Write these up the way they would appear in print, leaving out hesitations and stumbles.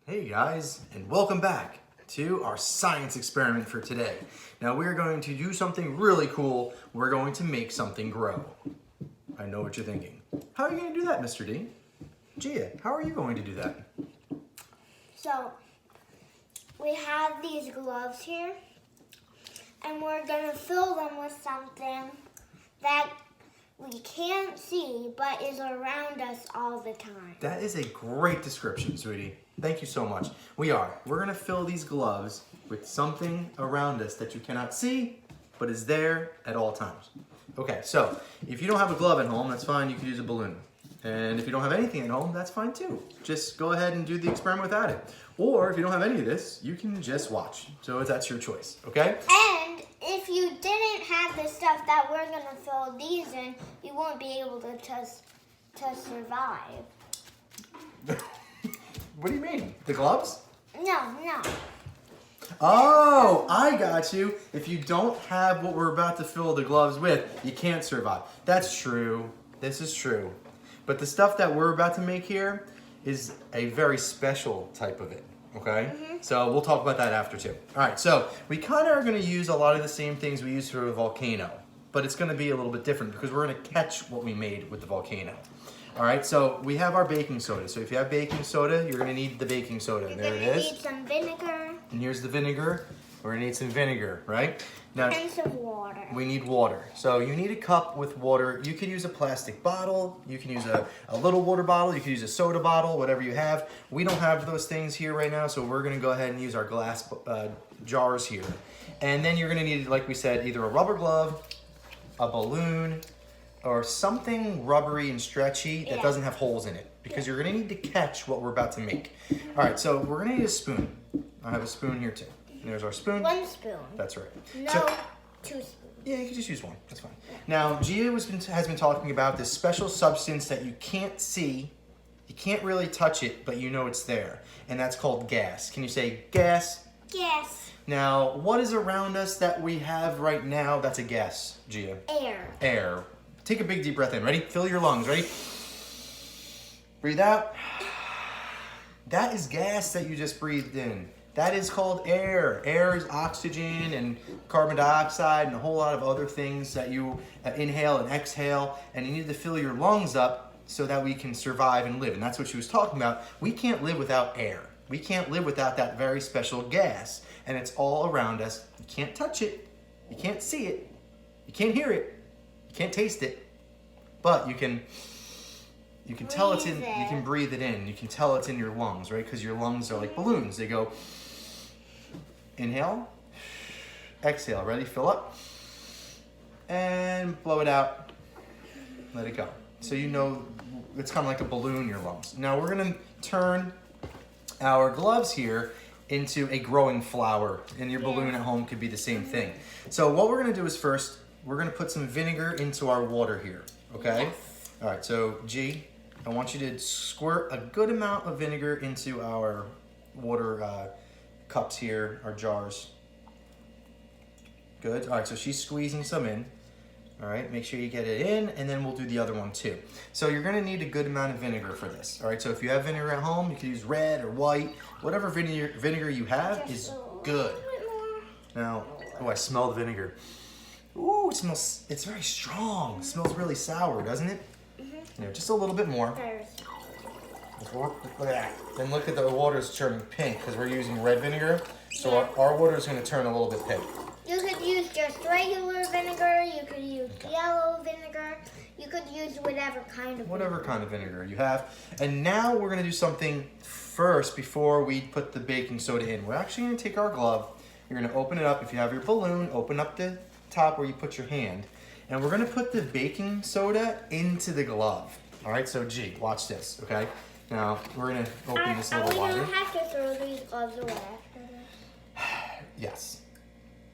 Hey guys, and welcome back to our science experiment for today. Now we're going to do something really cool. We're going to make something grow. I know what you're thinking. How are you going to do that, Mr. D? Gia, how are you going to do that? So, we have these gloves here, and we're going to fill them with something that we can't see, but is around us all the time. That is a great description, sweetie. Thank you so much. We're going to fill these gloves with something around us that you cannot see, but is there at all times. Okay, so if you don't have a glove at home, that's fine. You can use a balloon. And if you don't have anything at home, that's fine too. Just go ahead and do the experiment without it. Or if you don't have any of this, you can just watch. So that's your choice, okay? And if you didn't have the stuff that we're going to fill these in, you won't be able to survive. What do you mean? The gloves? No. Oh, I got you. If you don't have what we're about to fill the gloves with, you can't survive. That's true. This is true. But the stuff that we're about to make here is a very special type of it, okay? So we'll talk about that after too. All right, so we kind of are going to use a lot of the same things we use for a volcano, but it's going to be a little bit different because we're going to catch what we made with the volcano. All right, so we have our baking soda. So if you have baking soda, you're going to need the baking soda. You're there it going to is. need some vinegar. And here's the vinegar. We're going to need some vinegar, right? Now, And some water. we need water. So you need a cup with water. You can use a plastic bottle. You can use a little water bottle. You can use a soda bottle, whatever you have. We don't have those things here right now, so we're going to go ahead and use our glass jars here. And then you're going to need, like we said, either a rubber glove, a balloon, or something rubbery and stretchy that doesn't have holes in it, because you're going to need to catch what we're about to make. All right, so we're going to need a spoon. I have a spoon here too. There's our spoon. One spoon. That's right. No, So, 2 spoons. yeah, you can just use one. That's fine. Now, Gia has been talking about this special substance that you can't see. You can't really touch it, but you know it's there. And that's called gas. Can you say gas? Yes. Now, what is around us that we have right now that's a gas, Gia? Air. Air. Take a big deep breath in. Ready? Fill your lungs. Ready? Breathe out. That is gas that you just breathed in. That is called air. Air is oxygen and carbon dioxide and a whole lot of other things that you inhale and exhale. And you need to fill your lungs up so that we can survive and live. And that's what she was talking about. We can't live without air. We can't live without that very special gas. And it's all around us. You can't touch it. You can't see it. You can't hear it. You can't taste it. But you can tell it's in, you can breathe it in. You can tell it's in your lungs, right? Because your lungs are like balloons. They go inhale, exhale. Ready? Fill up. And blow it out. Let it go. So you know it's kind of like a balloon in your lungs. Now we're going to turn our gloves here into a growing flower. And your balloon at home could be the same thing. So what we're going to do is first, we're going to put some vinegar into our water here. Okay? Yes. All right, so G, I want you to squirt a good amount of vinegar into our water cups here, our jars. Good. All right, so she's squeezing some in. All right, make sure you get it in, and then we'll do the other one too. So you're gonna need a good amount of vinegar for this. All right, so if you have vinegar at home, you can use red or white. Whatever vinegar you have is good. Now, oh, I smell the vinegar. Ooh, it smells, it's very strong. It smells really sour, doesn't it? You know, just a little bit more. Look at that. Then look at the water's turning pink because we're using red vinegar. So our water is going to turn a little bit pink. You could use just regular vinegar. You could use yellow vinegar. You could use whatever kind of vinegar you have. And now we're going to do something first before we put the baking soda in. We're actually going to take our glove. You're going to open it up. If you have your balloon, open up the top where you put your hand. And we're going to put the baking soda into the glove. All right, so G, watch this, okay? Now, we're going to open this a little wider. Are we going to have to throw these gloves away after this? Yes,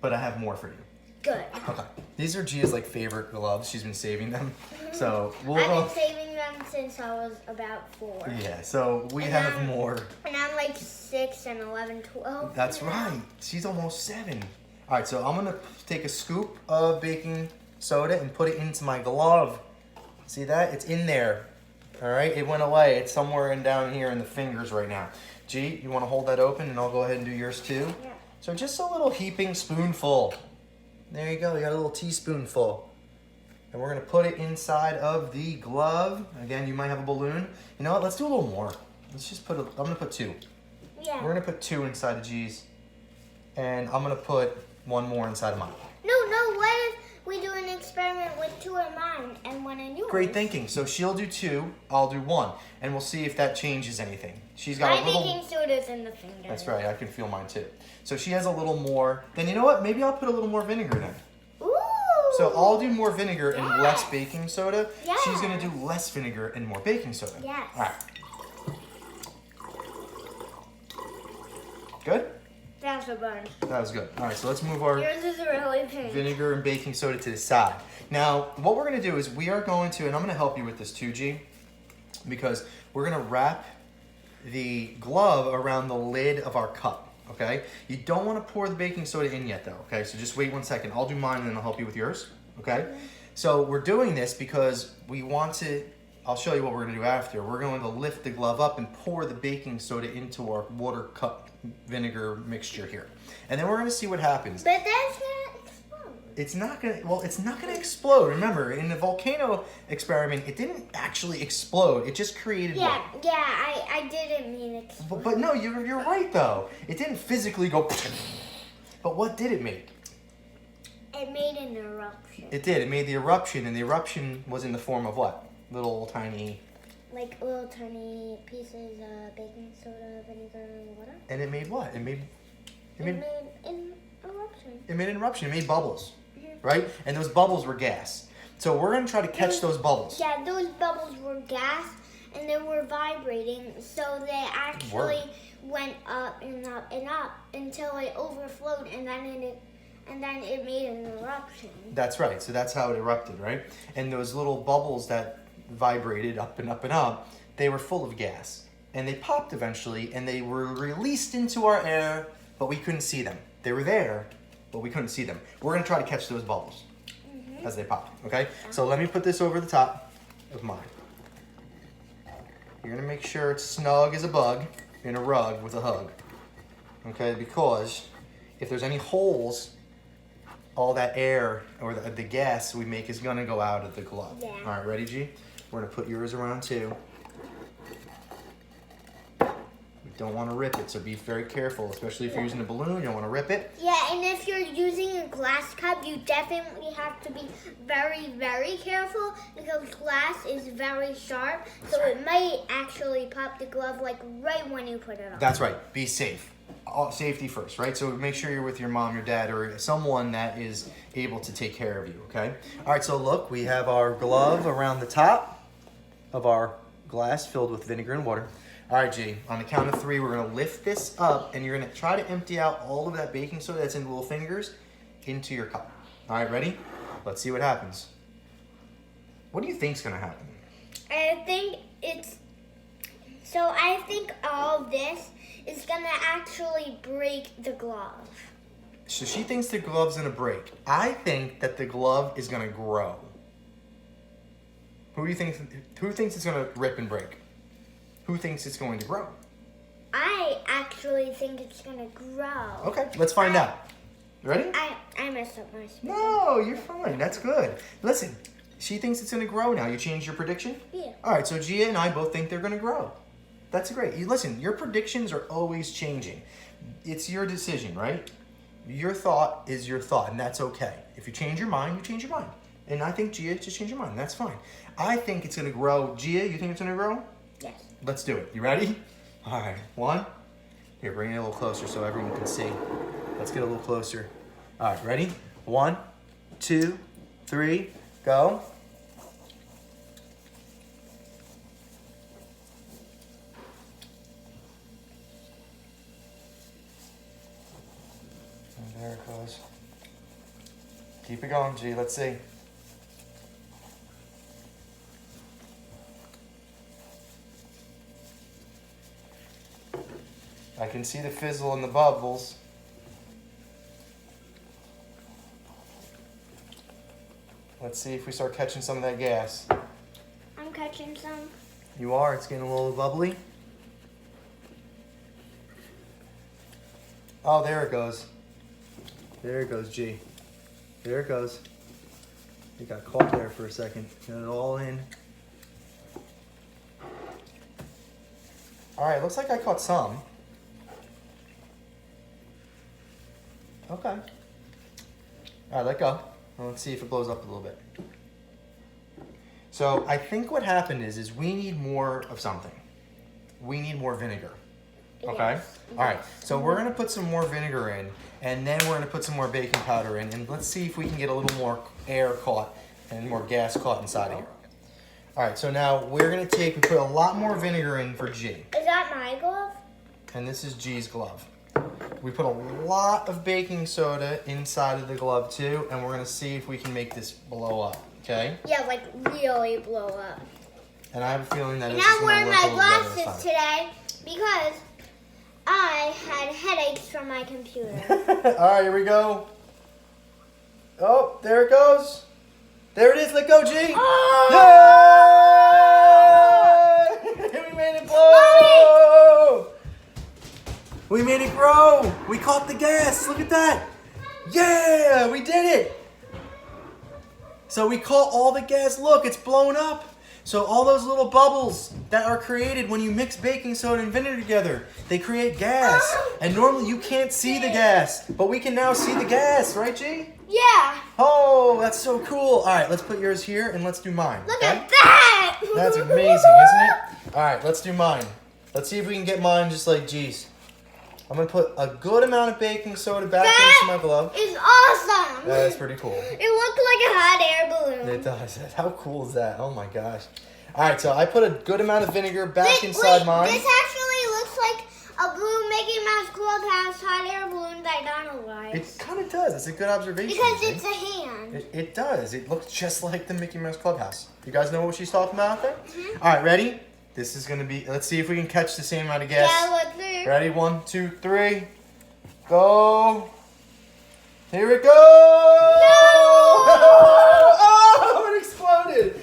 but I have more for you. Good. Okay, these are Gia's like favorite gloves. She's been saving them. So I've been saving them since I was about 4. Yeah, so we have more. And I'm like 6 and 11, 12. That's right. She's almost 7. All right, so I'm going to take a scoop of baking soda and put it into my glove. See that? It's in there. All right, it went away. It's somewhere in down here in the fingers right now. G, you want to hold that open and I'll go ahead and do yours too? Yeah. So just a little heaping spoonful. There you go, you got a little teaspoonful. And we're gonna put it inside of the glove. Again, you might have a balloon. You know what, let's do a little more. Let's just I'm gonna put 2. Yeah. We're gonna put 2 inside of G's. And I'm gonna put 1 more inside of mine. No, what if we do an experiment with 2 in mine and 1 in yours? Great thinking. So she'll do 2, I'll do 1. And we'll see if that changes anything. She's got My a little... baking soda's in the finger. That's right, I can feel mine too. So she has a little more. Then you know what, maybe I'll put a little more vinegar then. Ooh. So I'll do more vinegar and Yes. less baking soda. Yes. She's gonna do less vinegar and more baking soda. Yes. All right. Good? That was a burn. That was good. All right, so let's move our Yours is really pink. vinegar and baking soda to the side. Now, what we're gonna do is we are going to, and I'm gonna help you with this too, G, because we're gonna wrap the glove around the lid of our cup, okay? You don't wanna pour the baking soda in yet though, okay? So just wait 1 second. I'll do mine and then I'll help you with yours, okay? So we're doing this because we want to, I'll show you what we're gonna do after. We're going to lift the glove up and pour the baking soda into our water cup vinegar mixture here. And then we're gonna see what happens. But that's gonna explode. It's not gonna explode. Remember, in the volcano experiment, it didn't actually explode. It just created Yeah, what? I didn't mean it. But no, you're right though. It didn't physically go. But what did it make? It made an eruption. It did. It made the eruption, and the eruption was in the form of what? Little tiny. Like little tiny pieces of baking soda, vinegar, and water. And it made what? It made It made an eruption. an eruption. It made bubbles, right? And those bubbles were gas. So we're gonna try to catch those bubbles. Yeah, those bubbles were gas, and they were vibrating, so they actually went up and up and up until it overflowed, and then it made an eruption. That's right. So that's how it erupted, right? And those little bubbles that vibrated up and up and up, they were full of gas. And they popped eventually, and they were released into our air, but we couldn't see them. They were there, but we couldn't see them. We're gonna try to catch those bubbles as they pop, okay? So let me put this over the top of mine. You're gonna make sure it's snug as a bug in a rug with a hug, okay? Because if there's any holes, all that air or the gas we make is gonna go out of the glove. Yeah. All right, ready, G? We're gonna put yours around too. We don't wanna rip it, so be very careful, especially if you're using a balloon, you don't wanna rip it. Yeah, and if you're using a glass cup, you definitely have to be very, very careful because glass is very sharp, so it might actually pop the glove like right when you put it on. That's right, be safe. Safety first, right? So make sure you're with your mom, your dad, or someone that is able to take care of you, okay? All right, so look, we have our glove around the top of our glass filled with vinegar and water. All right, G, on the count of 3, we're gonna lift this up and you're gonna try to empty out all of that baking soda that's in little fingers into your cup. All right, ready? Let's see what happens. What do you think's gonna happen? I think all of this is gonna actually break the glove. So she thinks the glove's gonna break. I think that the glove is gonna grow. Who thinks it's gonna rip and break? Who thinks it's going to grow? I actually think it's gonna grow. Okay, let's find out. Ready? I messed up my spelling. No, you're fine. That's good. Listen, she thinks it's gonna grow now. You changed your prediction? Yeah. All right, so Gia and I both think they're gonna grow. That's great. Listen, your predictions are always changing. It's your decision, right? Your thought is your thought, and that's okay. If you change your mind, you change your mind. And I think Gia just changed your mind. That's fine. I think it's gonna grow. Gia, you think it's gonna grow? Yes. Let's do it. You ready? All right, 1. Here, bring it a little closer so everyone can see. Let's get a little closer. All right, ready? 1, 2, 3, go. And there it goes. Keep it going, G. Let's see. I can see the fizzle in the bubbles. Let's see if we start catching some of that gas. I'm catching some. You are? It's getting a little bubbly? Oh, there it goes. There it goes, G. There it goes. It got caught there for a second. Got it all in. All right, looks like I caught some. Okay. All right, let go. Well, let's see if it blows up a little bit. So I think what happened is we need more of something. We need more vinegar. Okay? Yes. All right, so we're gonna put some more vinegar in, and then we're gonna put some more baking powder in, and let's see if we can get a little more air caught and more gas caught inside of here. All right, so now we're gonna we put a lot more vinegar in for G. Is that my glove? And this is G's glove. We put a lot of baking soda inside of the glove too, and we're gonna see if we can make this blow up, okay? Yeah, like really blow up. And I have a feeling that And it's I'm just gonna wearing work a my little better this glasses time. today because I had headaches from my computer. All right, here we go. Oh, there it goes. There it is. Let go, G. Oh! Yay! We made it blow. We made it grow. We caught the gas. Look at that. Yeah, we did it. So we caught all the gas. Look, it's blown up. So all those little bubbles that are created when you mix baking soda and vinegar together, they create gas. And normally you can't see the gas, but we can now see the gas, right, G? Yeah. Oh, that's so cool. All right, let's put yours here and let's do mine. Look okay? at that. That's amazing, isn't it? All right, let's do mine. Let's see if we can get mine just like G's. I'm gonna put a good amount of baking soda back into my glove. Is awesome. That's pretty cool. It looked like a hot air balloon. It does. How cool is that? Oh my gosh. All right, so I put a good amount of vinegar back inside mine. This actually looks like a blue Mickey Mouse Clubhouse hot air balloon that Donald likes. It kind of does. It's a good observation. Because G. it's a hand. It does. It looks just like the Mickey Mouse Clubhouse. You guys know what she's talking about out there? Mm-hmm. All right, ready? This is going to be, let's see if we can catch the same amount of gas. Yeah, let's see. Ready? 1, 2, 3. Go. Here it goes. No! Oh, it exploded.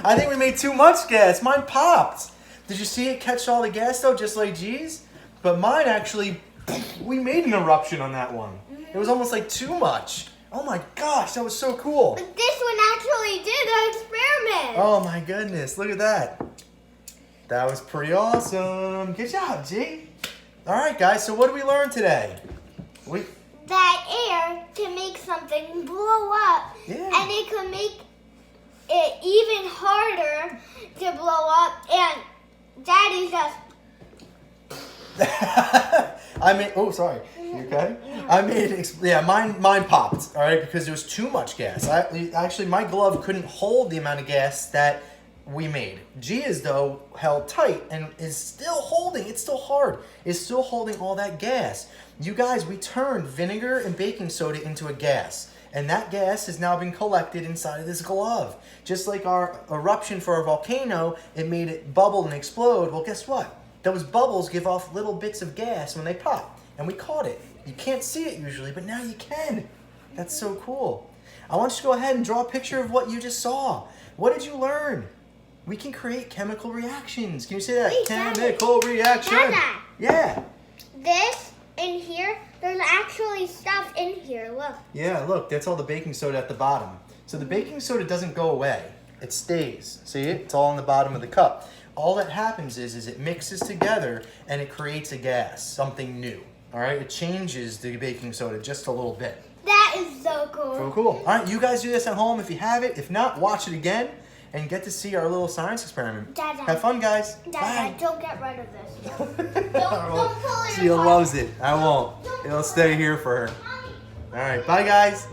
I think we made too much gas. Mine popped. Did you see it catch all the gas though, just like G's? But mine actually, we made an eruption on that one. It was almost like too much. Oh my gosh, that was so cool. But this one actually did the experiment. Oh my goodness, look at that. That was pretty awesome. Good job, G. All right, guys, so what did we learn today? That air can make something blow up. Yeah. And it can make it even harder to blow up. And that is just... I made, oh, sorry. You okay? I made, mine popped, all right, because there was too much gas. Actually, my glove couldn't hold the amount of gas that we made. Gia's, though, held tight and is still holding. It's still hard. It's still holding all that gas. You guys, we turned vinegar and baking soda into a gas. And that gas has now been collected inside of this glove. Just like our eruption for our volcano, it made it bubble and explode. Well, guess what? Those bubbles give off little bits of gas when they pop. And we caught it. You can't see it usually, but now you can. That's so cool. I want you to go ahead and draw a picture of what you just saw. What did you learn? We can create chemical reactions. Can you say that? Wait, chemical reaction. Dada. Yeah. This in here, there's actually stuff in here. Look. Yeah, look, that's all the baking soda at the bottom. So the baking soda doesn't go away. It stays. See it? It's all on the bottom of the cup. All that happens is it mixes together and it creates a gas, something new. All right? It changes the baking soda just a little bit. That is so cool. So cool. All right, you guys do this at home if you have it. If not, watch it again and get to see our little science experiment. Dada. Have fun, guys. Dada, Bye. don't get rid of this. Don't pull it She apart. loves it. I won't. It'll stay here for her. Mommy. All right, bye, guys.